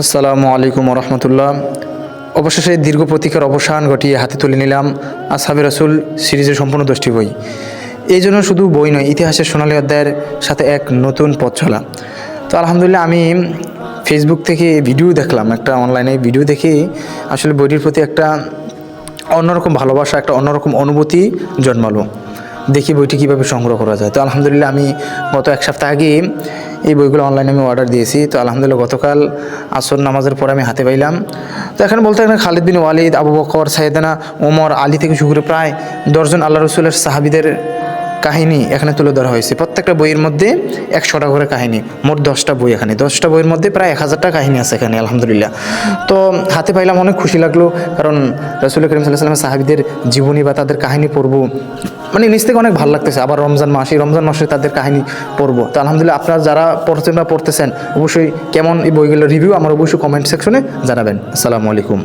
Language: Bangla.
আসসালামু আলাইকুম রহমতুল্লাহ। অবশেষে দীর্ঘ প্রতীক্ষার অবসান ঘটিয়ে হাতে তুলে নিলাম আসহাবে রাসূল সিরিজের সম্পূর্ণ 10টি বই। এই জন্য শুধু বই নয়, ইতিহাসের সোনালী অধ্যায়ের সাথে এক নতুন পথ চলা। তো আলহামদুলিল্লাহ, আমি ফেসবুক থেকে ভিডিও দেখলাম, একটা অনলাইনে ভিডিও দেখে আসলে বইটির প্রতি একটা অন্যরকম ভালোবাসা, একটা অন্যরকম অনুভূতি জন্মালো। দেখি বইটি কীভাবে সংগ্রহ করা যায়। তো আলহামদুলিল্লাহ, আমি গত এক সপ্তাহ আগে এই বইগুলো অনলাইনে আমি অর্ডার দিয়েছি। তো আলহামদুলিল্লাহ, গতকাল আসর নামাজের পরে আমি হাতে পাইলাম। তো এখানে বলতে গেলে খালিদ বিন ওয়ালিদ, আবু বকর, সাইয়েদনা ওমর, আলী থেকে শুরু করে প্রায় 10 জন আল্লাহ রসুলের সাহাবিদের কাহিনী এখানে তুলে ধরা হয়েছে। প্রত্যেকটা বইয়ের মধ্যে 100টা করে কাহিনী, মোট 10টা বই। এখানে 10টা বইয়ের মধ্যে প্রায় 1000টা কাহিনী আছে এখানে আলহামদুলিল্লাহ। তো হাতে পাইলাম, অনেক খুশি লাগলো, কারণ রাসূল করিম সাল্লাল্লাহু আলাইহি ওয়াসাল্লামের সাহাবিদের জীবনী বা তাদের কাহিনী পড়বো, মানে নিজ থেকে অনেক ভালো লাগতেছে। আবার রমজান মাস, এই রমজান মাসে তাদের কাহিনী পড়বো। তো আলহামদুলিল্লাহ, আপনারা যারা পড়ছেন বা পড়তেছেন, অবশ্যই কেমন এই বইগুলোর রিভিউ আমার অবশ্যই কমেন্ট সেকশনে জানাবেন। আসসালামু আলাইকুম।